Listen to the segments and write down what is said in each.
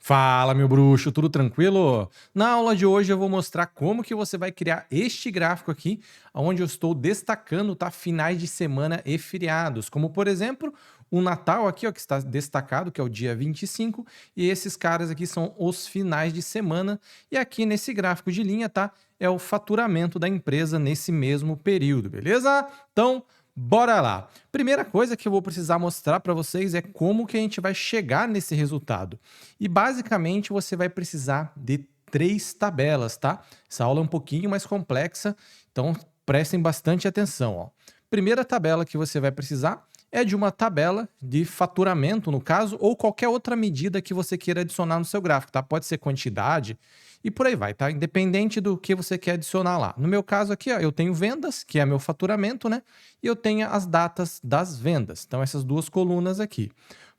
Fala, meu bruxo, tudo tranquilo? Na aula de hoje eu vou mostrar como que você vai criar este gráfico aqui, onde eu estou destacando, tá, finais de semana e feriados, como por exemplo, o Natal aqui, ó, que está destacado, que é o dia 25, e esses caras aqui são os finais de semana, e aqui nesse gráfico de linha, tá, é o faturamento da empresa nesse mesmo período, beleza? Então, bora lá. Primeira coisa que eu vou precisar mostrar para vocês é como que a gente vai chegar nesse resultado. E basicamente você vai precisar de 3 tabelas, tá? Essa aula é um pouquinho mais complexa, então prestem bastante atenção, ó. Primeira tabela que você vai precisar é de uma tabela de faturamento, no caso, ou qualquer outra medida que você queira adicionar no seu gráfico, tá? Pode ser quantidade e por aí vai, tá? Independente do que você quer adicionar lá. No meu caso aqui, ó, eu tenho vendas, que é meu faturamento, né? E eu tenho as datas das vendas. Então, essas duas colunas aqui.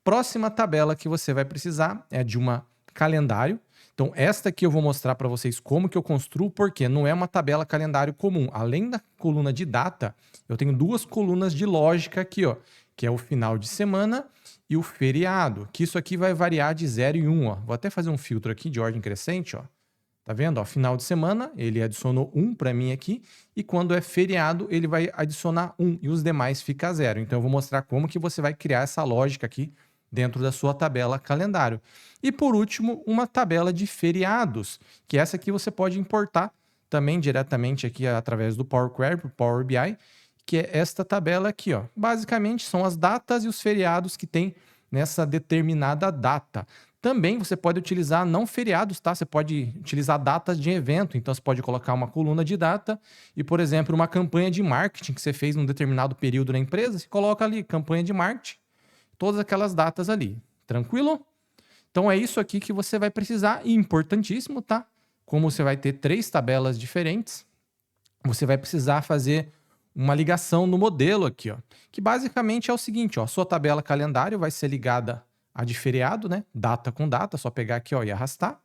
Próxima tabela que você vai precisar é de uma calendário. Então, esta aqui eu vou mostrar para vocês como que eu construo, porque não é uma tabela calendário comum. Além da coluna de data, eu tenho duas colunas de lógica aqui, ó, que é o final de semana e o feriado, que isso aqui vai variar de 0 e 1, ó. Vou até fazer um filtro aqui de ordem crescente, ó. Tá vendo? Ó, final de semana, ele adicionou 1 para mim aqui, e quando é feriado, ele vai adicionar 1 e os demais fica 0. Então eu vou mostrar como que você vai criar essa lógica aqui dentro da sua tabela calendário. E por último, uma tabela de feriados, que essa aqui você pode importar também diretamente aqui através do Power Query, pro Power BI, que é esta tabela aqui, ó. Basicamente são as datas e os feriados que tem nessa determinada data. Também você pode utilizar não feriados, tá? Você pode utilizar datas de evento. Então você pode colocar uma coluna de data e, por exemplo, uma campanha de marketing que você fez num determinado período na empresa, você coloca ali campanha de marketing, todas aquelas datas ali. Tranquilo? Então é isso aqui que você vai precisar e importantíssimo, tá? Como você vai ter 3 tabelas diferentes, você vai precisar fazer uma ligação no modelo aqui, ó, que basicamente é o seguinte, ó, sua tabela calendário vai ser ligada a de feriado, né? Data com data, só pegar aqui, ó, e arrastar,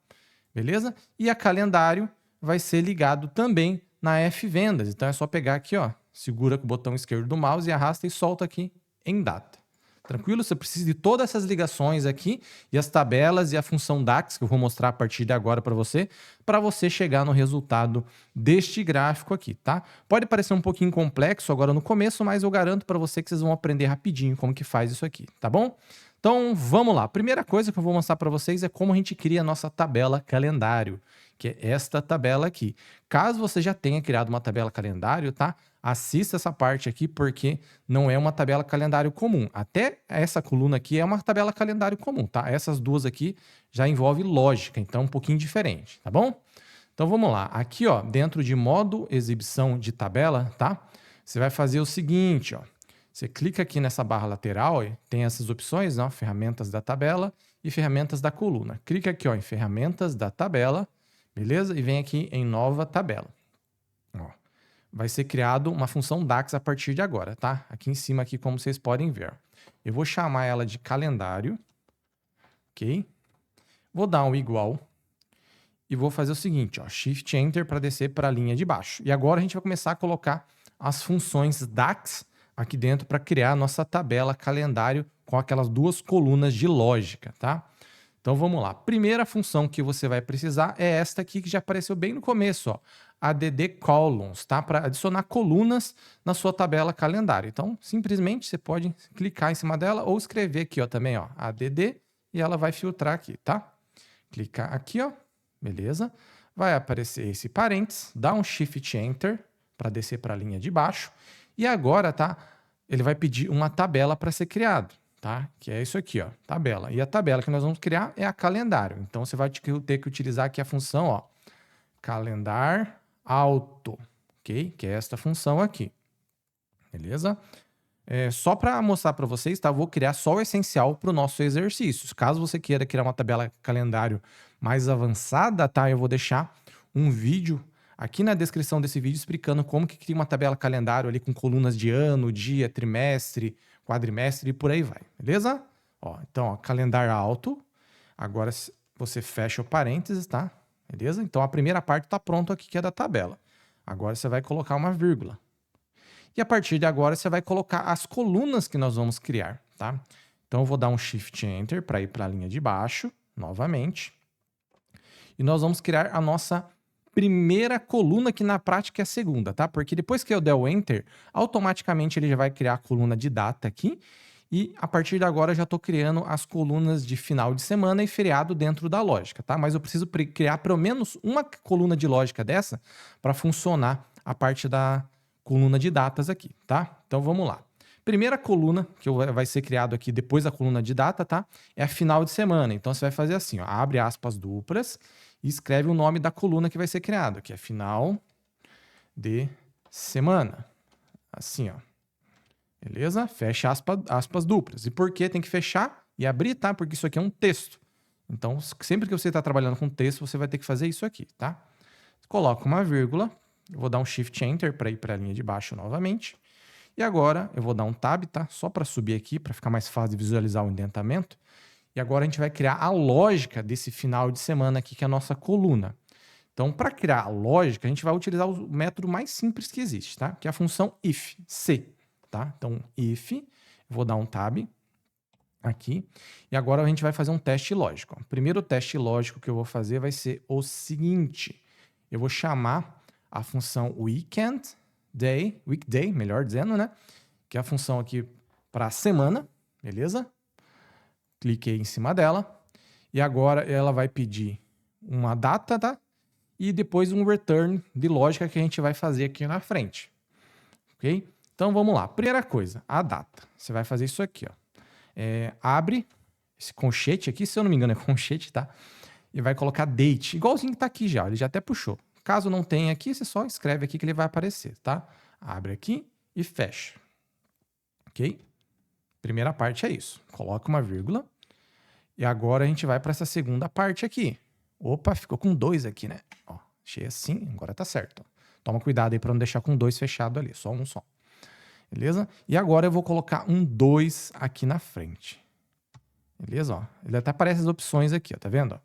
beleza? E a calendário vai ser ligado também na F vendas. Então é só pegar aqui, ó, segura com o botão esquerdo do mouse e arrasta e solta aqui em data. Tranquilo? Você precisa de todas essas ligações aqui e as tabelas e a função DAX que eu vou mostrar a partir de agora para você chegar no resultado deste gráfico aqui, tá? Pode parecer um pouquinho complexo agora no começo, mas eu garanto para você que vocês vão aprender rapidinho como que faz isso aqui, tá bom? Então, vamos lá. Primeira coisa que eu vou mostrar para vocês é como a gente cria a nossa tabela calendário, que é esta tabela aqui. Caso você já tenha criado uma tabela calendário, tá? Assista essa parte aqui porque não é uma tabela calendário comum. Até essa coluna aqui é uma tabela calendário comum, tá? Essas duas aqui já envolve lógica, então é um pouquinho diferente, tá bom? Então vamos lá. Aqui, ó, dentro de modo exibição de tabela, tá? Você vai fazer o seguinte, ó. Você clica aqui nessa barra lateral, ó, tem essas opções, ó, ferramentas da tabela e ferramentas da coluna. Clica aqui, ó, em ferramentas da tabela, beleza? E vem aqui em nova tabela. Ó, vai ser criado uma função DAX a partir de agora, tá? Aqui em cima, aqui, como vocês podem ver. Eu vou chamar ela de calendário, ok? Vou dar um igual e vou fazer o seguinte, ó, Shift Enter para descer para a linha de baixo. E agora a gente vai começar a colocar as funções DAX aqui dentro para criar a nossa tabela calendário com aquelas duas colunas de lógica, tá? Então vamos lá. Primeira função que você vai precisar é esta aqui que já apareceu bem no começo, ó, add columns, tá? Para adicionar colunas na sua tabela calendário. Então, simplesmente você pode clicar em cima dela ou escrever aqui, ó, também, ó, add e ela vai filtrar aqui, tá? Clicar aqui, ó, beleza? Vai aparecer esse parênteses, dá um Shift Enter para descer para a linha de baixo e agora, tá? Ele vai pedir uma tabela para ser criado. Tá? Que é isso aqui, ó, tabela. E a tabela que nós vamos criar é a calendário. Então você vai ter que utilizar aqui a função, ó, calendar auto, ok? Que é esta função aqui, beleza? Só para mostrar para vocês, tá? Vou criar só o essencial para o nosso exercício. Caso você queira criar uma tabela calendário mais avançada, tá? Eu vou deixar um vídeo aqui na descrição desse vídeo explicando como que cria uma tabela calendário ali com colunas de ano, dia, trimestre, quadrimestre e por aí vai, beleza? Ó, então, ó, calendário alto. Agora você fecha o parênteses, tá? Beleza? Então a primeira parte está pronta aqui, que é da tabela. Agora você vai colocar uma vírgula. E a partir de agora você vai colocar as colunas que nós vamos criar, tá? Então eu vou dar um Shift Enter para ir para a linha de baixo, novamente. E nós vamos criar a nossa primeira coluna, que na prática é a segunda, tá? Porque depois que eu der o Enter, automaticamente ele já vai criar a coluna de data aqui. E a partir de agora eu já estou criando as colunas de final de semana e feriado dentro da lógica, tá? Mas eu preciso criar pelo menos uma coluna de lógica dessa para funcionar a parte da coluna de datas aqui, tá? Então vamos lá. Primeira coluna que vai ser criado aqui depois da coluna de data, tá? É a final de semana. Então você vai fazer assim, ó, abre aspas duplas e escreve o nome da coluna que vai ser criada, que é final de semana. Assim, ó. Beleza? Fecha aspas duplas. E por que tem que fechar e abrir, tá? Porque isso aqui é um texto. Então, sempre que você está trabalhando com texto, você vai ter que fazer isso aqui, tá? Coloca uma vírgula. Eu vou dar um Shift Enter para ir para a linha de baixo novamente. E agora eu vou dar um Tab, tá? Só para subir aqui, para ficar mais fácil de visualizar o indentamento. E agora a gente vai criar a lógica desse final de semana aqui, que é a nossa coluna. Então, para criar a lógica, a gente vai utilizar o método mais simples que existe, tá? Que é a função if, se. Tá? Então, if, vou dar um tab aqui, e agora a gente vai fazer um teste lógico. O primeiro teste lógico que eu vou fazer vai ser o seguinte, eu vou chamar a função weekday, melhor dizendo, né? Que é a função aqui para semana, beleza? Cliquei em cima dela, e agora ela vai pedir uma data, tá? E depois um return de lógica que a gente vai fazer aqui na frente, ok? Então, vamos lá. Primeira coisa, a data. Você vai fazer isso aqui, ó. Abre esse conchete aqui, se eu não me engano é conchete, tá? E vai colocar date, igualzinho que tá aqui já, ele já até puxou. Caso não tenha aqui, você só escreve aqui que ele vai aparecer, tá? Abre aqui e fecha. Ok? Primeira parte é isso. Coloca uma vírgula. E agora a gente vai para essa segunda parte aqui. Opa, ficou com 2 aqui, né? Ó, achei assim, agora tá certo. Ó. Toma cuidado aí para não deixar com 2 fechado ali, só um só. Beleza? E agora eu vou colocar um 2 aqui na frente. Beleza? Ó, ele até aparece as opções aqui, ó, tá vendo?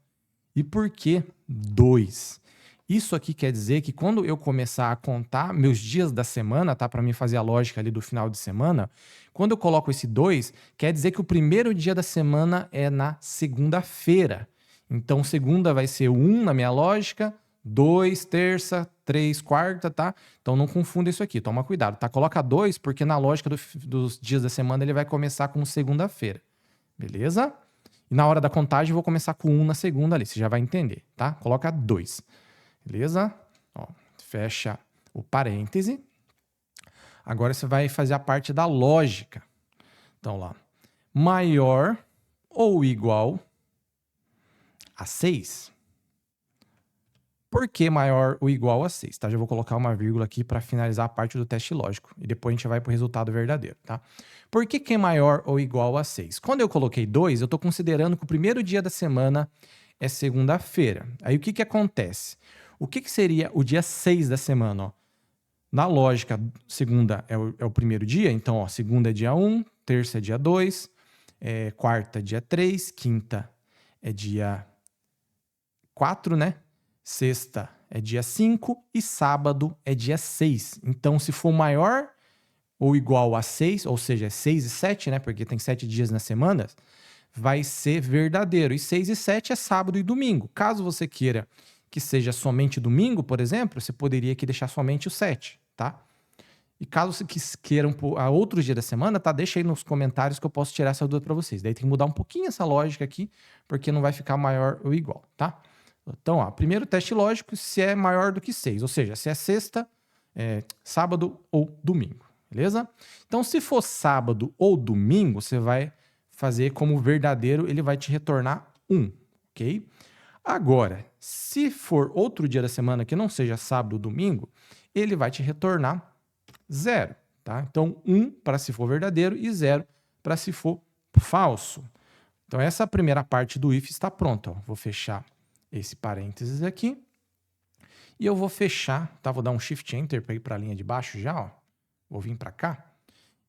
E por que 2? Isso aqui quer dizer que quando eu começar a contar meus dias da semana, tá? Para mim fazer a lógica ali do final de semana, quando eu coloco esse 2, quer dizer que o primeiro dia da semana é na segunda-feira. Então, segunda vai ser o 1 na minha lógica, 2, terça, 3, quarta, tá? Então não confunda isso aqui, toma cuidado, tá? Coloca 2 porque na lógica dos dias da semana ele vai começar com segunda-feira, beleza? E na hora da contagem eu vou começar com 1 na segunda ali, você já vai entender, tá? Coloca 2, beleza? Ó, fecha o parêntese. Agora você vai fazer a parte da lógica. Então lá, maior ou igual a 6. Por que maior ou igual a 6? Tá? Já vou colocar uma vírgula aqui para finalizar a parte do teste lógico. E depois a gente vai para o resultado verdadeiro. Tá? Por que é maior ou igual a 6? Quando eu coloquei 2, eu estou considerando que o primeiro dia da semana é segunda-feira. Aí o que acontece? O que seria o dia 6 da semana? Ó? Na lógica, segunda é o primeiro dia. Então, ó, segunda é dia 1, terça é dia 2, quarta é dia 3, quinta é dia 4, né? Sexta é dia 5 e sábado é dia 6. Então, se for maior ou igual a 6, ou seja, 6 e 7, né? Porque tem 7 dias na semana, vai ser verdadeiro. E 6 e 7 é sábado e domingo. Caso você queira que seja somente domingo, por exemplo, você poderia aqui deixar somente o 7, tá? E caso você queiram a outro dia da semana, tá? Deixa aí nos comentários que eu posso tirar essa dúvida para vocês. Daí tem que mudar um pouquinho essa lógica aqui, porque não vai ficar maior ou igual, tá? Então, ó, primeiro teste lógico, se é maior do que 6, ou seja, se é sexta, sábado ou domingo, beleza? Então, se for sábado ou domingo, você vai fazer como verdadeiro, ele vai te retornar 1, ok? Agora, se for outro dia da semana que não seja sábado ou domingo, ele vai te retornar 0, tá? Então, 1 para se for verdadeiro e 0 para se for falso. Então, essa primeira parte do if está pronta. Ó. Vou fechar esse parênteses aqui. E eu vou fechar, tá? Vou dar um Shift Enter para ir para a linha de baixo já, ó. Vou vir para cá.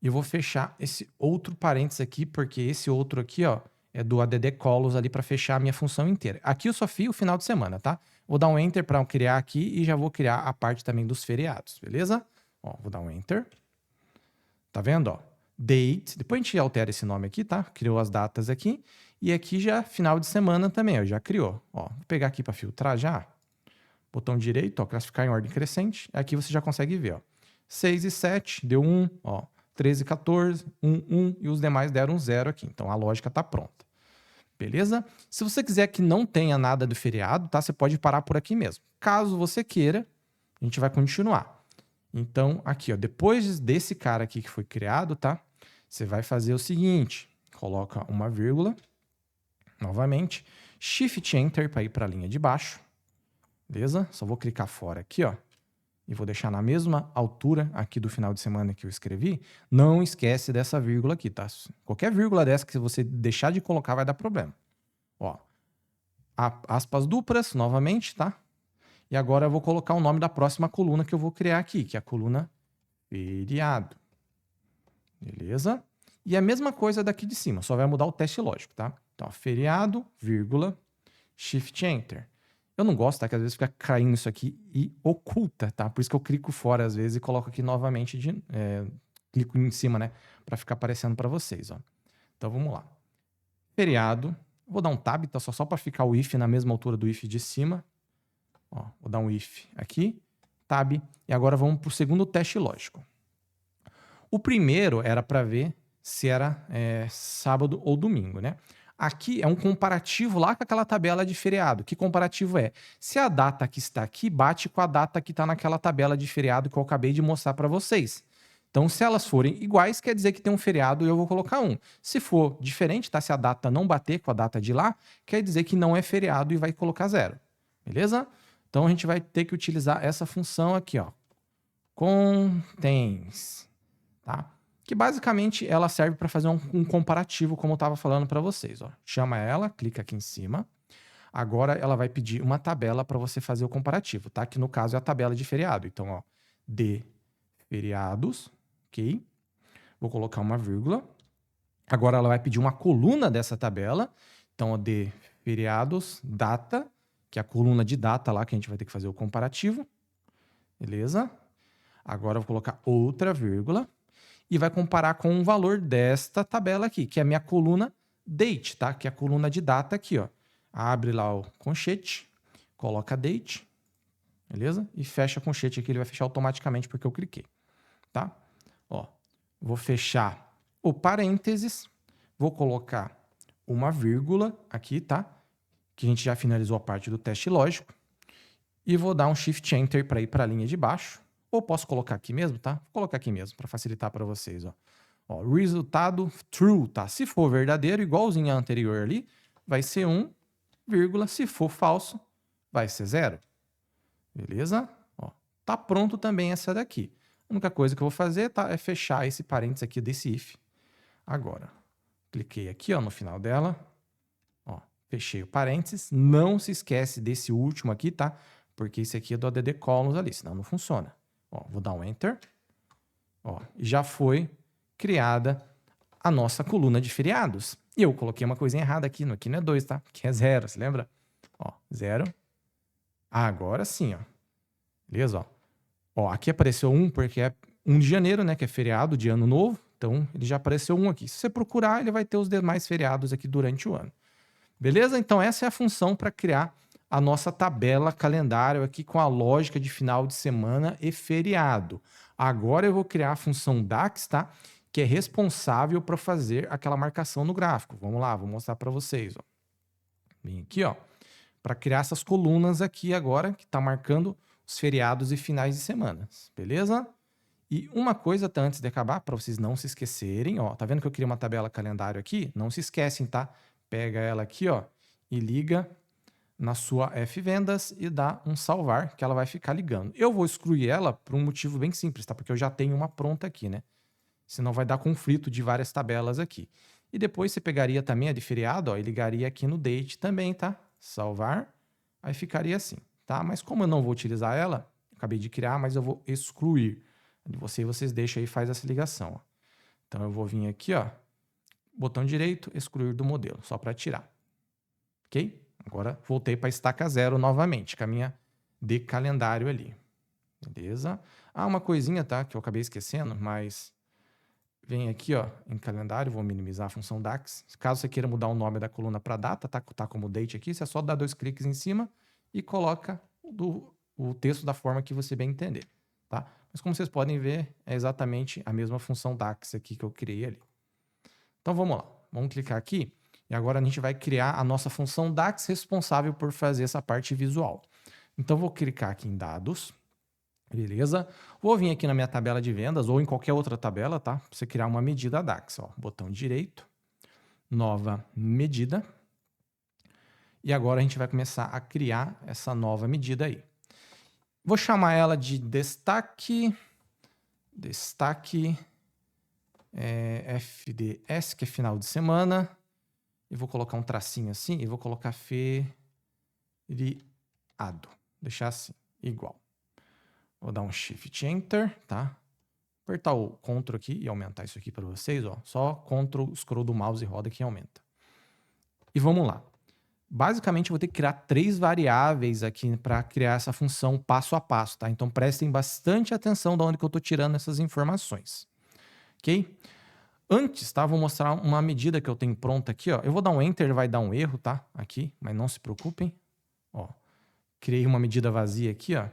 E eu vou fechar esse outro parênteses aqui, porque esse outro aqui, ó, é do add colors ali para fechar a minha função inteira. Aqui eu só fiz o final de semana, tá? Vou dar um Enter para criar aqui e já vou criar a parte também dos feriados, beleza? Ó, vou dar um Enter. Tá vendo, ó? Date. Depois a gente altera esse nome aqui, tá? Criou as datas aqui. E aqui já final de semana também, ó, já criou. Ó, vou pegar aqui para filtrar já. Botão direito, ó, classificar em ordem crescente. Aqui você já consegue ver, ó. 6 e 7 deu 1, ó. 13 e 14, 1 e os demais deram 0 aqui. Então a lógica está pronta. Beleza? Se você quiser que não tenha nada do feriado, tá? Você pode parar por aqui mesmo. Caso você queira, a gente vai continuar. Então, aqui, ó, depois desse cara aqui que foi criado, tá? Você vai fazer o seguinte, coloca uma vírgula, novamente, Shift Enter para ir para a linha de baixo. Beleza? Só vou clicar fora aqui, ó. E vou deixar na mesma altura aqui do final de semana que eu escrevi. Não esquece dessa vírgula aqui, tá? Qualquer vírgula dessa que você deixar de colocar vai dar problema. Ó, aspas duplas, novamente, tá? E agora eu vou colocar o nome da próxima coluna que eu vou criar aqui, que é a coluna feriado. Beleza? E a mesma coisa daqui de cima, só vai mudar o teste lógico, tá? Então, ó, feriado, vírgula, Shift Enter. Eu não gosto, tá? Que às vezes fica caindo isso aqui e oculta, tá? Por isso que eu clico fora às vezes e coloco aqui novamente, clico em cima, né? Para ficar aparecendo para vocês, ó. Então vamos lá. Feriado. Vou dar um tab, tá? Só para ficar o if na mesma altura do if de cima. Ó, vou dar um if aqui, tab. E agora vamos para o segundo teste lógico. O primeiro era para ver se era sábado ou domingo, né? Aqui é um comparativo lá com aquela tabela de feriado. Que comparativo é? Se a data que está aqui bate com a data que está naquela tabela de feriado que eu acabei de mostrar para vocês. Então, se elas forem iguais, quer dizer que tem um feriado e eu vou colocar 1. Se for diferente, tá? Se a data não bater com a data de lá, quer dizer que não é feriado e vai colocar 0. Beleza? Então, a gente vai ter que utilizar essa função aqui, ó. Contains, tá? Que basicamente ela serve para fazer um comparativo, como eu estava falando para vocês. Ó. Chama ela, clica aqui em cima. Agora ela vai pedir uma tabela para você fazer o comparativo, tá? Que no caso é a tabela de feriado. Então, ó, de feriados, ok? Vou colocar uma vírgula. Agora ela vai pedir uma coluna dessa tabela. Então, ó, de feriados, data, que é a coluna de data lá que a gente vai ter que fazer o comparativo. Beleza? Agora eu vou colocar outra vírgula. E vai comparar com o valor desta tabela aqui, que é a minha coluna date, tá? Que é a coluna de data aqui, ó. Abre lá o conchete, coloca date, beleza? E fecha o conchete aqui, ele vai fechar automaticamente porque eu cliquei, tá? Ó, vou fechar o parênteses, vou colocar uma vírgula aqui, tá? Que a gente já finalizou a parte do teste lógico. E vou dar um Shift Enter para ir para a linha de baixo. Ou posso colocar aqui mesmo, tá? Vou colocar aqui mesmo, para facilitar para vocês, ó. Ó. Resultado true, tá? Se for verdadeiro, igualzinho ao anterior ali, vai ser 1, vírgula. Se for falso, vai ser 0. Beleza? Ó. Tá pronto também essa daqui. A única coisa que eu vou fazer, tá, é fechar esse parênteses aqui desse if. Agora, cliquei aqui, ó, no final dela. Ó, fechei o parênteses. Não se esquece desse último aqui, tá? Porque esse aqui é do add columns ali, senão não funciona. Ó, vou dar um Enter. Ó, já foi criada a nossa coluna de feriados. E eu coloquei uma coisinha errada aqui. Aqui não é 2, tá? Aqui é 0, você lembra? Ó, 0. Agora sim, ó. Beleza, ó. Ó, aqui apareceu 1 porque é 1 de janeiro, né? Que é feriado de ano novo. Então, ele já apareceu 1 aqui. Se você procurar, ele vai ter os demais feriados aqui durante o ano. Beleza? Então, essa é a função para criar a nossa tabela calendário aqui com a lógica de final de semana e feriado. Agora eu vou criar a função DAX, tá? Que é responsável para fazer aquela marcação no gráfico. Vamos lá, vou mostrar para vocês. Ó. Vem aqui, ó, para criar essas colunas aqui agora, que está marcando os feriados e finais de semana. Beleza? E uma coisa tá, antes de acabar, para vocês não se esquecerem, ó, tá vendo que eu criei uma tabela calendário aqui? Não se esquecem, tá? Pega ela aqui, ó, e liga na sua F-Vendas e dá um salvar, que ela vai ficar ligando. Eu vou excluir ela por um motivo bem simples, tá? Porque eu já tenho uma pronta aqui, né? Senão vai dar conflito de várias tabelas aqui. E depois você pegaria também a de feriado, ó, e ligaria aqui no date também, tá? Salvar, aí ficaria assim, tá? Mas como eu não vou utilizar ela, acabei de criar, mas eu vou excluir. Vocês deixam aí e faz essa ligação, ó. Então eu vou vir aqui, ó, botão direito, excluir do modelo, só para tirar. Ok? Agora voltei para estaca 0 novamente, com a minha de calendário ali. Beleza? Ah, uma coisinha, tá? Que eu acabei esquecendo, mas vem aqui, ó, em calendário, vou minimizar a função DAX. Caso você queira mudar o nome da coluna para data, tá como date aqui, você só dá 2 cliques em cima e coloca o texto da forma que você bem entender, tá? Mas como vocês podem ver, é exatamente a mesma função DAX aqui que eu criei ali. Então vamos lá, vamos clicar aqui e agora a gente vai criar a nossa função DAX responsável por fazer essa parte visual. Então vou clicar aqui em dados, beleza? Vou vir aqui na minha tabela de vendas ou em qualquer outra tabela, tá? Para você criar uma medida DAX, ó, botão direito, nova medida. E agora a gente vai começar a criar essa nova medida aí. Vou chamar ela de destaque FDS, que é final de semana. E vou colocar um tracinho assim e vou colocar feriado. Deixar assim, igual. Vou dar um Shift Enter, tá? Apertar o Ctrl aqui e aumentar isso aqui para vocês, ó. Só Ctrl, scroll do mouse e roda que aumenta. E vamos lá. Basicamente, eu vou ter que criar 3 variáveis aqui para criar essa função passo a passo, tá? Então, prestem bastante atenção de onde que eu estou tirando essas informações, ok? Antes, tá? Vou mostrar uma medida que eu tenho pronta aqui, ó. Eu vou dar um Enter, vai dar um erro, tá? Aqui, mas não se preocupem. Ó, criei uma medida vazia aqui, ó.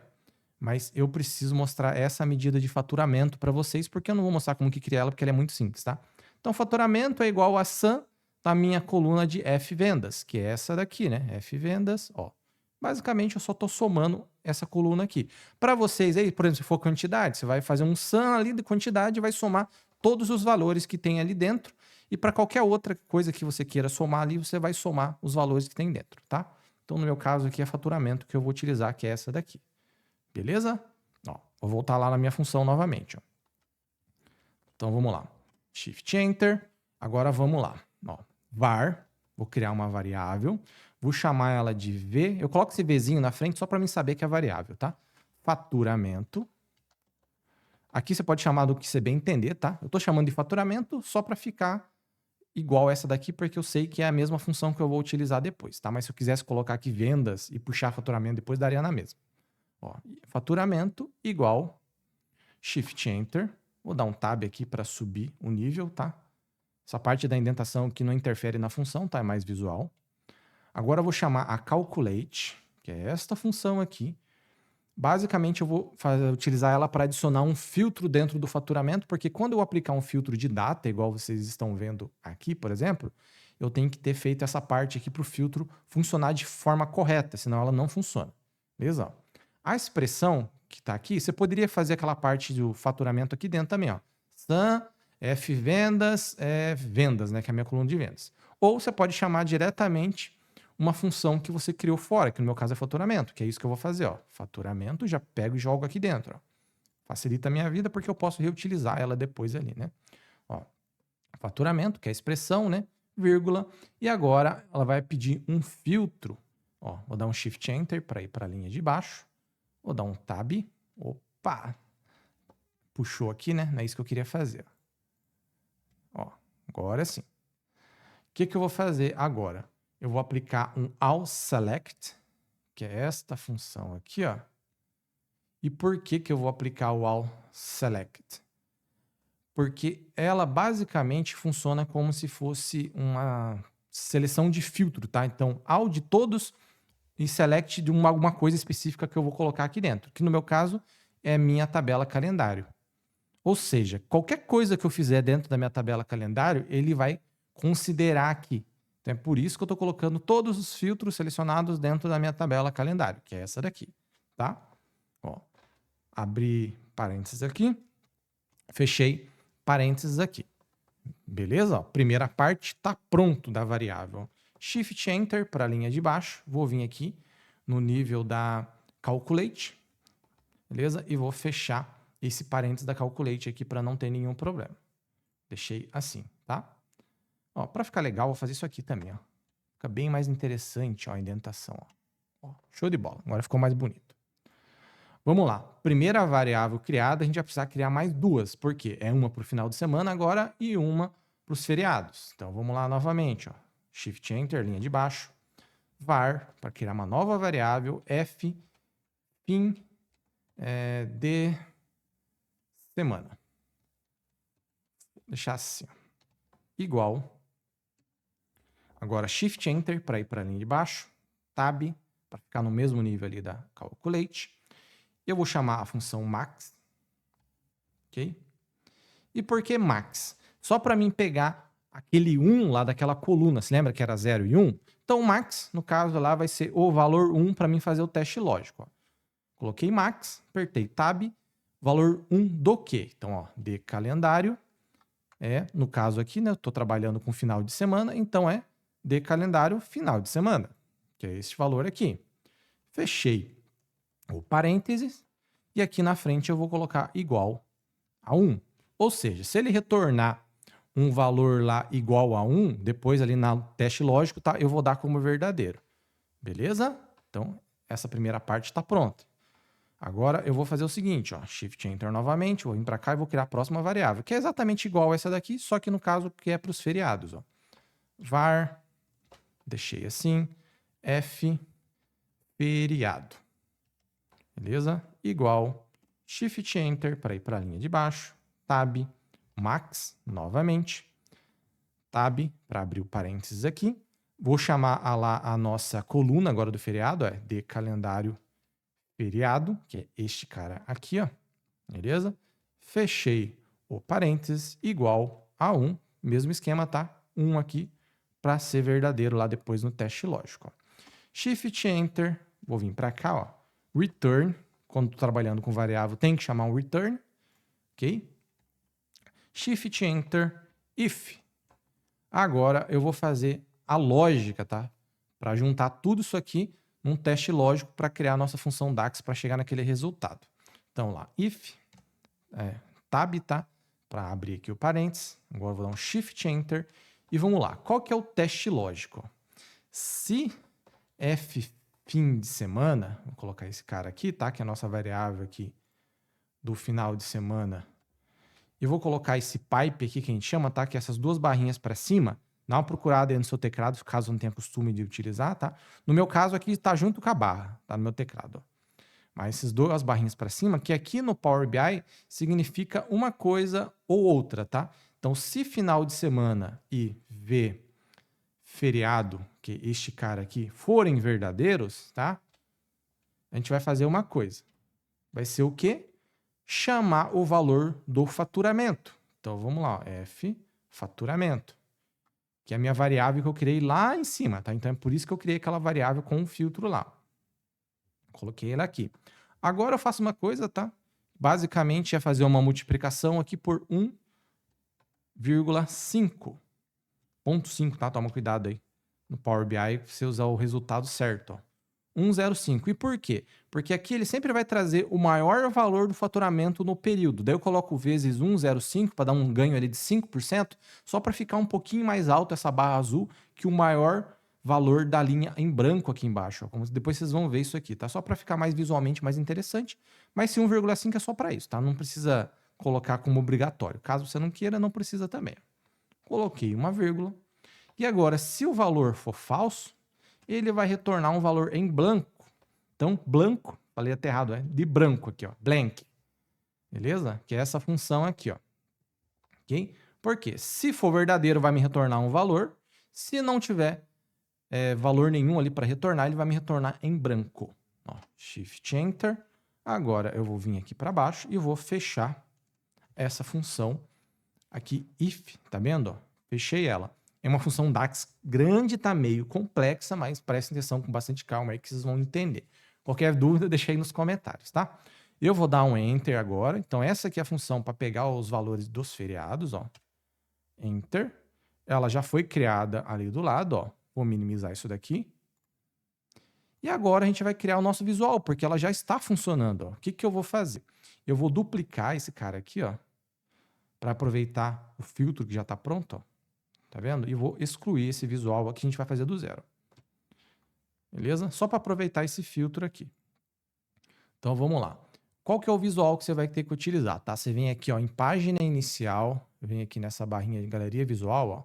Mas eu preciso mostrar essa medida de faturamento para vocês, porque eu não vou mostrar como que cria ela, porque ela é muito simples, tá? Então, faturamento é igual a sum da minha coluna de F vendas, que é essa daqui, né? F vendas, ó. Basicamente, eu só estou somando essa coluna aqui. Para vocês aí, por exemplo, se for quantidade, você vai fazer um sum ali de quantidade e vai somar todos os valores que tem ali dentro. E para qualquer outra coisa que você queira somar ali, você vai somar os valores que tem dentro, tá? Então, no meu caso aqui é faturamento que eu vou utilizar, que é essa daqui. Beleza? Ó, vou voltar lá na minha função novamente. Ó. Então, vamos lá. Shift Enter. Agora, vamos lá. Ó, var. Vou criar uma variável. Vou chamar ela de V. Eu coloco esse Vzinho na frente só para mim saber que é variável, tá? Faturamento. Aqui você pode chamar do que você bem entender, tá? Eu estou chamando de faturamento só para ficar igual essa daqui, porque eu sei que é a mesma função que eu vou utilizar depois, tá? Mas se eu quisesse colocar aqui vendas e puxar faturamento depois, daria na mesma. Ó, faturamento igual Shift Enter. Vou dar um Tab aqui para subir o nível, tá? Essa parte da indentação que não interfere na função, tá? É mais visual. Agora eu vou chamar a Calculate, que é esta função aqui. Basicamente eu vou utilizar ela para adicionar um filtro dentro do faturamento, porque quando eu aplicar um filtro de data, igual vocês estão vendo aqui, por exemplo, eu tenho que ter feito essa parte aqui para o filtro funcionar de forma correta, senão ela não funciona. Beleza? A expressão que está aqui, você poderia fazer aquela parte do faturamento aqui dentro também, ó. Sum, F vendas, vendas, né, que é a minha coluna de vendas. Ou você pode chamar diretamente uma função que você criou fora, que no meu caso é faturamento, que é isso que eu vou fazer, ó. Faturamento, já pego e jogo aqui dentro, ó. Facilita a minha vida porque eu posso reutilizar ela depois ali, né? Ó, faturamento, que é a expressão, né? Vírgula. E agora ela vai pedir um filtro. Ó, vou dar um Shift Enter para ir para a linha de baixo. Vou dar um Tab. Opa! Puxou aqui, né? Não é isso que eu queria fazer. Ó, agora sim. O que eu vou fazer agora? Eu vou aplicar um AllSelect, que é esta função aqui, ó. E por que eu vou aplicar o AllSelect? Porque ela basicamente funciona como se fosse uma seleção de filtro, tá? Então, all de todos e select de alguma coisa específica que eu vou colocar aqui dentro, que no meu caso é minha tabela calendário. Ou seja, qualquer coisa que eu fizer dentro da minha tabela calendário, ele vai considerar aqui. Então é por isso que eu estou colocando todos os filtros selecionados dentro da minha tabela calendário, que é essa daqui, tá? Ó, abri parênteses aqui, fechei parênteses aqui. Beleza? Ó, primeira parte está pronto da variável. Shift Enter para a linha de baixo. Vou vir aqui no nível da Calculate. Beleza? E vou fechar esse parênteses da Calculate aqui para não ter nenhum problema. Deixei assim, tá? Ó, para ficar legal, vou fazer isso aqui também, ó. Fica bem mais interessante, ó, a indentação, ó. Ó, show de bola. Agora ficou mais bonito. Vamos lá. Primeira variável criada, a gente vai precisar criar mais duas. Por quê? É uma para o final de semana agora e uma para os feriados. Então, vamos lá novamente, ó. Shift Enter, linha de baixo. Var, para criar uma nova variável, F, fim de semana. deixar assim, ó, igual. Agora Shift Enter para ir para a linha de baixo, Tab para ficar no mesmo nível ali da Calculate. Eu vou chamar a função max, ok? E por que max? Só para mim pegar aquele 1 lá daquela coluna, se lembra que era 0 e 1? Então max, no caso lá, vai ser o valor 1 para mim fazer o teste lógico. Ó. Coloquei max, apertei tab, valor 1 do quê? Então, ó, de calendário, no caso aqui, né, eu estou trabalhando com final de semana, então é de calendário final de semana, que é este valor aqui. Fechei o parênteses, e aqui na frente eu vou colocar igual a 1. Ou seja, se ele retornar um valor lá igual a 1, depois ali no teste lógico, tá, eu vou dar como verdadeiro. Beleza? Então, essa primeira parte está pronta. Agora eu vou fazer o seguinte, ó, Shift Enter novamente, vou vir para cá e vou criar a próxima variável, que é exatamente igual a essa daqui, só que no caso que é para os feriados. Ó. Var, deixei assim, F, feriado. Beleza? Igual, Shift Enter para ir para a linha de baixo, Tab, Max, novamente, Tab para abrir o parênteses aqui. Vou chamar a nossa coluna agora do feriado, de calendário feriado, que é este cara aqui, ó. Beleza? Fechei o parênteses igual a 1, mesmo esquema, tá? 1 aqui para ser verdadeiro lá depois no teste lógico. Ó. Shift Enter, vou vir para cá, ó. Return, quando estou trabalhando com variável, tem que chamar um return, ok? Shift Enter, if. Agora eu vou fazer a lógica, tá? Para juntar tudo isso aqui num teste lógico para criar a nossa função DAX para chegar naquele resultado. Então lá, if, tab, tá? Para abrir aqui o parênteses. Agora eu vou dar um Shift Enter e vamos lá. Qual que é o teste lógico? Se f fim de semana, vou colocar esse cara aqui, tá? Que é a nossa variável aqui do final de semana. E vou colocar esse pipe aqui que a gente chama, tá? Que é essas duas barrinhas para cima. Dá uma procurada aí no seu teclado, caso não tenha costume de utilizar, tá? No meu caso aqui está junto com a barra, tá? No meu teclado. Ó. Mas essas duas barrinhas para cima, que aqui no Power BI significa uma coisa ou outra, tá? Então, se final de semana e V feriado, que este cara aqui, forem verdadeiros, tá? A gente vai fazer uma coisa. Vai ser o quê? Chamar o valor do faturamento. Então, vamos lá, ó, F, faturamento, que é a minha variável que eu criei lá em cima, tá? Então, é por isso que eu criei aquela variável com um filtro lá. Coloquei ela aqui. Agora eu faço uma coisa, tá? Basicamente é fazer uma multiplicação aqui por 1,5. 0,5, tá? Toma cuidado aí. No Power BI, você usar o resultado certo, ó. 1,05. E por quê? Porque aqui ele sempre vai trazer o maior valor do faturamento no período. Daí eu coloco vezes 1,05 para dar um ganho ali de 5%, só para ficar um pouquinho mais alto essa barra azul que o maior valor da linha em branco aqui embaixo. Ó. Depois vocês vão ver isso aqui, tá? Só para ficar mais visualmente mais interessante. Mas se 1,5 é só para isso, tá? Não precisa colocar como obrigatório. Caso você não queira, não precisa também. Coloquei uma vírgula. E agora, se o valor for falso, ele vai retornar um valor em branco. Então, branco, falei até errado, de branco aqui, ó, blank. Beleza? Que é essa função aqui, ó. Ok? Porque se for verdadeiro, vai me retornar um valor. Se não tiver valor nenhum ali para retornar, ele vai me retornar em branco. Ó, Shift Enter. Agora eu vou vir aqui para baixo e vou fechar essa função aqui, if, tá vendo? Ó, fechei ela. É uma função DAX grande, tá meio complexa, mas prestem atenção com bastante calma aí que vocês vão entender. Qualquer dúvida, deixa aí nos comentários, tá? Eu vou dar um Enter agora. Então, essa aqui é a função para pegar os valores dos feriados, ó. Enter. Ela já foi criada ali do lado, ó. Vou minimizar isso daqui. E agora a gente vai criar o nosso visual, porque ela já está funcionando, ó. O que que eu vou fazer? Eu vou duplicar esse cara aqui, ó, para aproveitar o filtro que já está pronto, ó. Tá vendo? E vou excluir esse visual aqui, a gente vai fazer do zero. Beleza? Só para aproveitar esse filtro aqui. Então, vamos lá. Qual que é o visual que você vai ter que utilizar, tá? Você vem aqui, ó, em página inicial, vem aqui nessa barrinha de galeria visual, ó,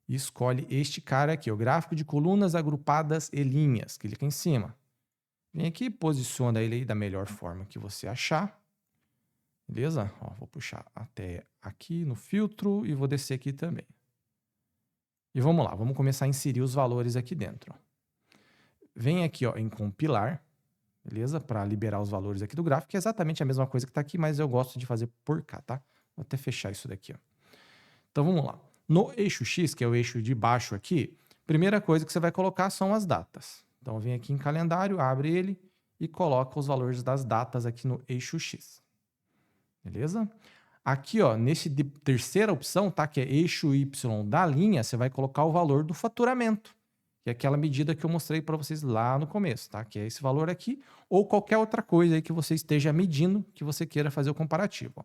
e escolhe este cara aqui, o gráfico de colunas agrupadas e linhas. Clica em cima. Vem aqui e posiciona ele aí da melhor forma que você achar. beleza? Ó, vou puxar até aqui no filtro e vou descer aqui também. E vamos lá, vamos começar a inserir os valores aqui dentro. Ó. Vem aqui ó, em compilar, beleza? Para liberar os valores aqui do gráfico, que é exatamente a mesma coisa que está aqui, mas eu gosto de fazer por cá, tá? Vou até fechar isso daqui. Ó. Então vamos lá. No eixo X, que é o eixo de baixo aqui, primeira coisa que você vai colocar são as datas. Então vem aqui em calendário, abre ele e coloca os valores das datas aqui no eixo X. Beleza? Aqui, ó, nesse de terceira opção, tá? Que é eixo Y da linha, você vai colocar o valor do faturamento, que é aquela medida que eu mostrei para vocês lá no começo, tá? Que é esse valor aqui, ou qualquer outra coisa aí que você esteja medindo, que você queira fazer o comparativo. Ó.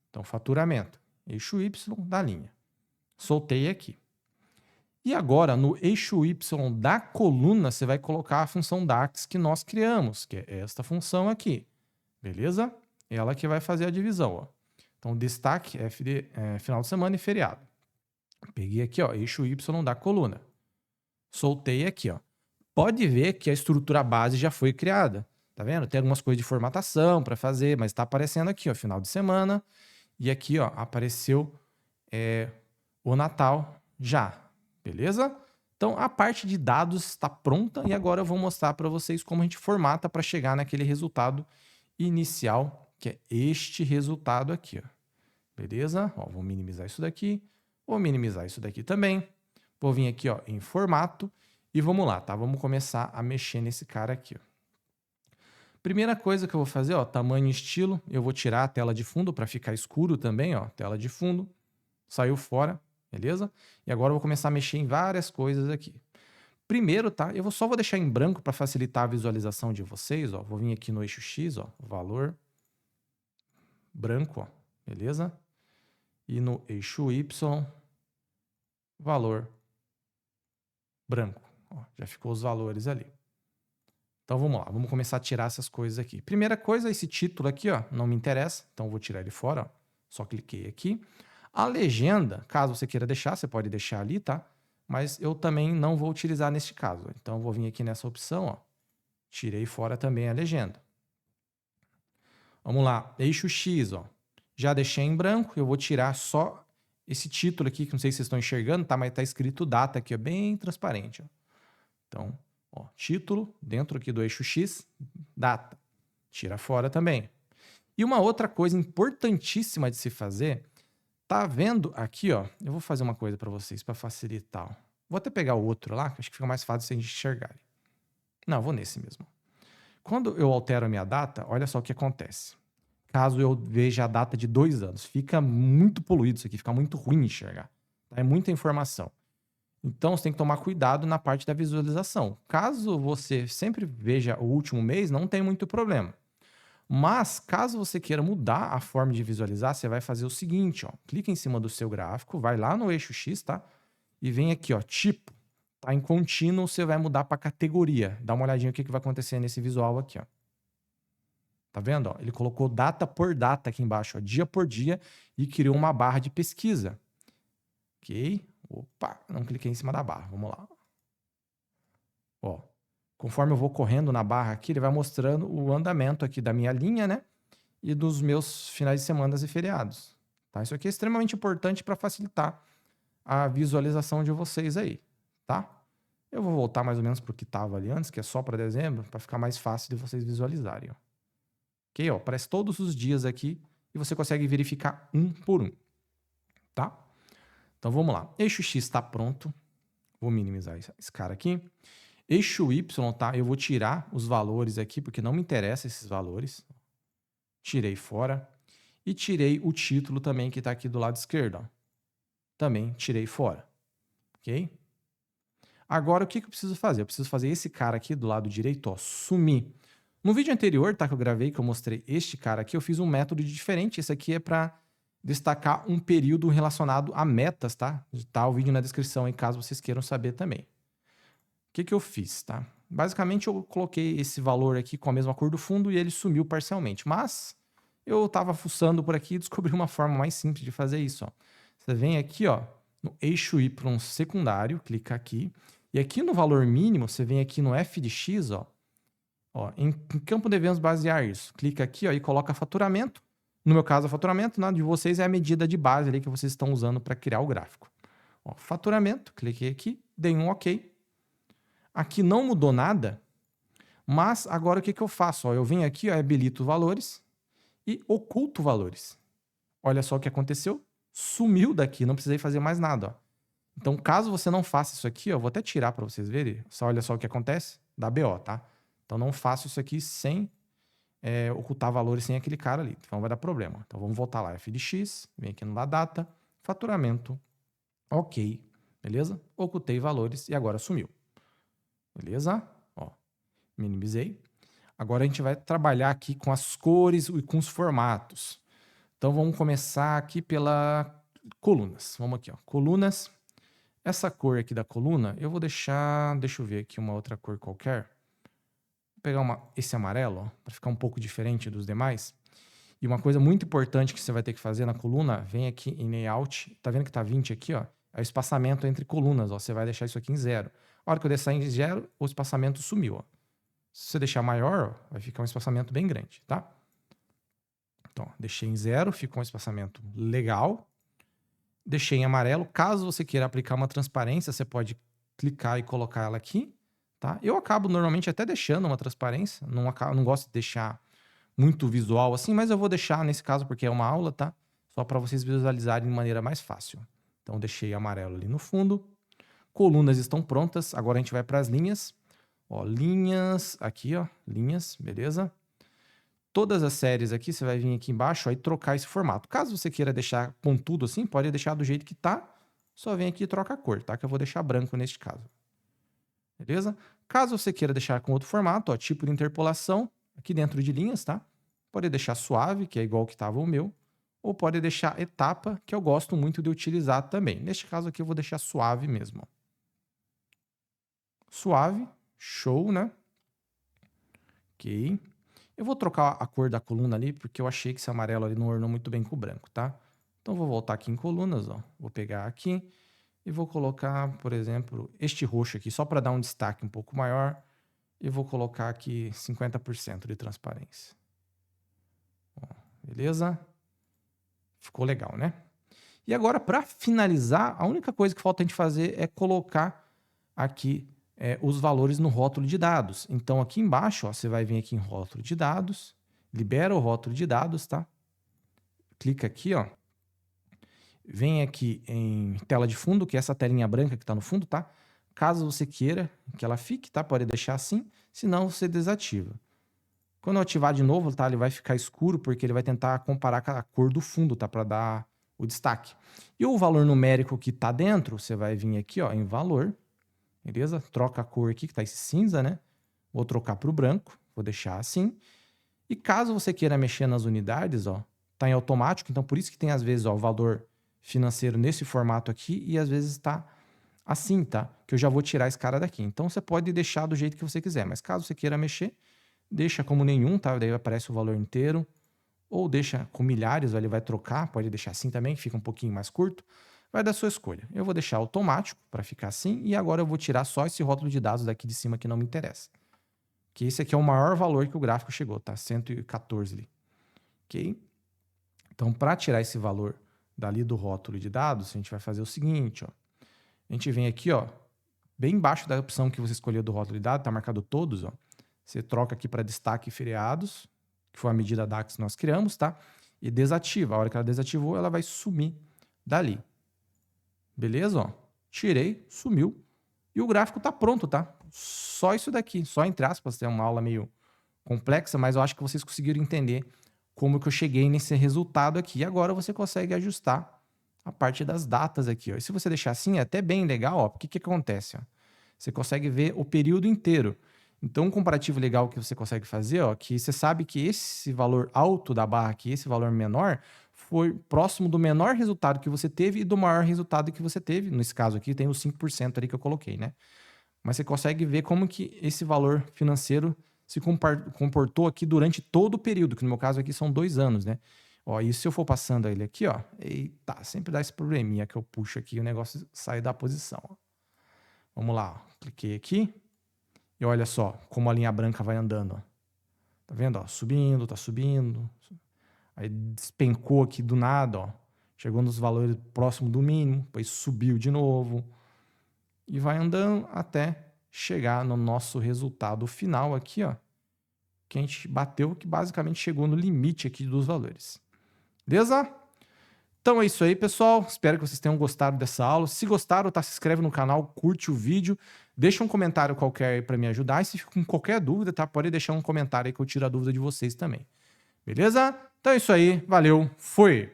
Então, faturamento, eixo Y da linha. Soltei aqui. E agora, no eixo Y da coluna, você vai colocar a função DAX que nós criamos, que é esta função aqui. Beleza? Ela que vai fazer a divisão, ó. Então, destaque, FD, final de semana e feriado. Peguei aqui, ó, eixo Y da coluna. Soltei aqui, ó. Pode ver que a estrutura base já foi criada. Tá vendo? Tem algumas coisas de formatação para fazer, mas está aparecendo aqui, ó, final de semana. E aqui, ó, apareceu o Natal já. Beleza? Então, a parte de dados está pronta e agora eu vou mostrar para vocês como a gente formata para chegar naquele resultado inicial, que é este resultado aqui, ó. Beleza? Ó, vou minimizar isso daqui, vou minimizar isso daqui também. Vou vir aqui ó, em formato e vamos lá, tá? Vamos começar a mexer nesse cara aqui. Ó. Primeira coisa que eu vou fazer, ó, tamanho e estilo. Eu vou tirar a tela de fundo para ficar escuro também, ó. Tela de fundo, saiu fora, beleza? E agora eu vou começar a mexer em várias coisas aqui. Primeiro, tá? Eu só vou deixar em branco para facilitar a visualização de vocês, ó. Vou vir aqui no eixo X, ó, valor branco, ó, beleza? E no eixo Y, valor branco. Ó, já ficou os valores ali. Então vamos lá, vamos começar a tirar essas coisas aqui. Primeira coisa, esse título aqui, ó, não me interessa, então vou tirar ele fora, ó. Só cliquei aqui. A legenda, caso você queira deixar, você pode deixar ali, tá? Mas eu também não vou utilizar neste caso. Então eu vou vir aqui nessa opção, ó. Tirei fora também a legenda. Vamos lá, eixo X, ó. Já deixei em branco, eu vou tirar só esse título aqui, que não sei se vocês estão enxergando, tá? Mas tá escrito data aqui, ó, bem transparente, ó. Então, ó, título, dentro aqui do eixo X, data. Tira fora também. E uma outra coisa importantíssima de se fazer, tá vendo aqui, ó? Eu vou fazer uma coisa para vocês, para facilitar. Ó. Vou até pegar o outro lá, que acho que fica mais fácil de vocês enxergarem. Não, vou nesse mesmo. Quando eu altero a minha data, olha só o que acontece. Caso eu veja a data de 2 anos, fica muito poluído isso aqui, fica muito ruim de enxergar. Tá? É muita informação. Então, você tem que tomar cuidado na parte da visualização. Caso você sempre veja o último mês, não tem muito problema. Mas, caso você queira mudar a forma de visualizar, você vai fazer o seguinte, ó. Clica em cima do seu gráfico, vai lá no eixo X, tá? E vem aqui, ó, tipo. Tá em contínuo, você vai mudar para categoria. Dá uma olhadinha o que vai acontecer nesse visual aqui, ó. Tá vendo? Ó? Ele colocou data por data aqui embaixo, ó, dia por dia, e criou uma barra de pesquisa. Ok? Opa, não cliquei em cima da barra. Vamos lá. Ó, conforme eu vou correndo na barra aqui, ele vai mostrando o andamento aqui da minha linha, né? E dos meus finais de semana e feriados. Tá? Isso aqui é extremamente importante para facilitar a visualização de vocês aí, tá? Eu vou voltar mais ou menos para o que estava ali antes, que é só para dezembro, para ficar mais fácil de vocês visualizarem. Ó. Ok? Ó, aparece todos os dias aqui e você consegue verificar um por um, tá? Então vamos lá. Eixo X está pronto. Vou minimizar esse cara aqui. Eixo Y, tá? Eu vou tirar os valores aqui, porque não me interessam esses valores. Tirei fora. E tirei o título também, que está aqui do lado esquerdo. Ó. Também tirei fora. Ok? Agora, o que eu preciso fazer? Eu preciso fazer esse cara aqui do lado direito, ó, sumir. No vídeo anterior, tá, que eu gravei, que eu mostrei este cara aqui, eu fiz um método diferente. Esse aqui é para destacar um período relacionado a metas, tá? Tá o vídeo na descrição aí, caso vocês queiram saber também. O que eu fiz, tá? Basicamente, eu coloquei esse valor aqui com a mesma cor do fundo e ele sumiu parcialmente. Mas eu estava fuçando por aqui e descobri uma forma mais simples de fazer isso, ó. Você vem aqui, ó, no eixo Y secundário, clica aqui. E aqui no valor mínimo, você vem aqui no F de X, ó. Ó, em campo devemos basear isso. Clica aqui ó, e coloca faturamento. No meu caso, é faturamento, na de vocês é a medida de base ali que vocês estão usando para criar o gráfico. Ó, faturamento, cliquei aqui, dei um OK. Aqui não mudou nada, mas agora o que, que eu faço? Ó, eu venho aqui, ó, habilito valores e oculto valores. Olha só o que aconteceu. Sumiu daqui, não precisei fazer mais nada. Ó. Então, caso você não faça isso aqui, ó, eu vou até tirar para vocês verem. Só olha só o que acontece. Dá BO, tá? Então, não faço isso aqui sem ocultar valores sem aquele cara ali. Então, vai dar problema. Então, vamos voltar lá. F de X, vem aqui no da data, faturamento, OK, beleza? Ocultei valores e agora sumiu. Beleza? Ó, minimizei. Agora a gente vai trabalhar aqui com as cores e com os formatos. Então vamos começar aqui pela colunas. Vamos aqui, ó. Colunas. Essa cor aqui da coluna, eu vou deixar, deixa eu ver aqui uma outra cor qualquer. Vou pegar esse amarelo, para ficar um pouco diferente dos demais. E uma coisa muito importante que você vai ter que fazer na coluna, vem aqui em layout, tá vendo que tá 20 aqui, ó? É o espaçamento entre colunas, ó. Você vai deixar isso aqui em 0. A hora que eu deixar em 0, o espaçamento sumiu, ó. Se você deixar maior, ó, vai ficar um espaçamento bem grande, tá? Então, deixei em 0, ficou um espaçamento legal. Deixei em amarelo. Caso você queira aplicar uma transparência, você pode clicar e colocar ela aqui, tá? Eu acabo normalmente até deixando uma transparência. Não gosto de deixar muito visual assim, mas eu vou deixar nesse caso porque é uma aula, tá? Só para vocês visualizarem de maneira mais fácil. Então, deixei amarelo ali no fundo. Colunas estão prontas. Agora a gente vai para as linhas. Ó, linhas, aqui, ó, linhas, beleza? Todas as séries aqui, você vai vir aqui embaixo ó, e trocar esse formato. Caso você queira deixar pontudo assim, pode deixar do jeito que tá. Só vem aqui e troca a cor, tá? Que eu vou deixar branco neste caso. Beleza? Caso você queira deixar com outro formato, ó, tipo de interpolação, aqui dentro de linhas, tá? Pode deixar suave, que é igual que estava o meu. Ou pode deixar etapa, que eu gosto muito de utilizar também. Neste caso aqui eu vou deixar suave mesmo. Suave, show, né? Ok. Eu vou trocar a cor da coluna ali, porque eu achei que esse amarelo ali não ornou muito bem com o branco, tá? Então, vou voltar aqui em colunas, ó. Vou pegar aqui e vou colocar, por exemplo, este roxo aqui, só para dar um destaque um pouco maior. E vou colocar aqui 50% de transparência. Ó, beleza? Ficou legal, né? E agora, para finalizar, a única coisa que falta a gente fazer é colocar aqui os valores no rótulo de dados. Então, aqui embaixo, ó, você vai vir aqui em rótulo de dados, libera o rótulo de dados, tá? Clica aqui, ó. Vem aqui em tela de fundo, que é essa telinha branca que está no fundo, tá? Caso você queira que ela fique, tá? Pode deixar assim, senão você desativa. Quando eu ativar de novo, tá? Ele vai ficar escuro, porque ele vai tentar comparar com a cor do fundo, tá? Para dar o destaque. E o valor numérico que está dentro, você vai vir aqui, ó, em valor, beleza? Troca a cor aqui, que tá esse cinza, né? Vou trocar para o branco, vou deixar assim. E caso você queira mexer nas unidades, ó, tá em automático, então por isso que tem às vezes, ó, o valor financeiro nesse formato aqui e às vezes está assim, tá? Que eu já vou tirar esse cara daqui. Então você pode deixar do jeito que você quiser, mas caso você queira mexer, deixa como nenhum, tá? Daí aparece o valor inteiro. Ou deixa com milhares, ele vai trocar, pode deixar assim também, que fica um pouquinho mais curto. Vai da sua escolha. Eu vou deixar automático para ficar assim e agora eu vou tirar só esse rótulo de dados daqui de cima que não me interessa. Que esse aqui é o maior valor que o gráfico chegou, tá? 114 ali. Ok? Então, para tirar esse valor dali do rótulo de dados, a gente vai fazer o seguinte, ó. A gente vem aqui, ó, bem embaixo da opção que você escolheu do rótulo de dados, tá marcado todos, ó. Você troca aqui para destaque e feriados, que foi a medida DAX que nós criamos, tá? E desativa. A hora que ela desativou, ela vai sumir dali. Beleza? Ó, tirei, sumiu. E o gráfico tá pronto, tá? Só isso daqui, só entre aspas, é uma aula meio complexa, mas eu acho que vocês conseguiram entender como que eu cheguei nesse resultado aqui. E agora você consegue ajustar a parte das datas aqui, ó. E se você deixar assim, é até bem legal, ó. Porque que acontece, ó? Você consegue ver o período inteiro. Então, um comparativo legal que você consegue fazer, ó, que você sabe que esse valor alto da barra aqui, esse valor menor, foi próximo do menor resultado que você teve e do maior resultado que você teve. Nesse caso aqui, tem os 5% ali que eu coloquei, né? Mas você consegue ver como que esse valor financeiro se comportou aqui durante todo o período, que no meu caso aqui são 2 anos, né? Ó, e se eu for passando ele aqui, ó, eita, sempre dá esse probleminha que eu puxo aqui e o negócio sai da posição. Ó. Vamos lá, ó. Cliquei aqui e olha só como a linha branca vai andando, ó. Tá vendo? Ó, subindo, tá subindo. Aí despencou aqui do nada, ó. Chegou nos valores próximo do mínimo, depois subiu de novo. E vai andando até chegar no nosso resultado final aqui, ó. Que a gente bateu, que basicamente chegou no limite aqui dos valores. Beleza? Então é isso aí, pessoal. Espero que vocês tenham gostado dessa aula. Se gostaram, tá? Se inscreve no canal, curte o vídeo, deixa um comentário qualquer aí para me ajudar. E se ficar com qualquer dúvida, tá? Pode deixar um comentário aí que eu tiro a dúvida de vocês também. Beleza? Então é isso aí. Valeu. Fui!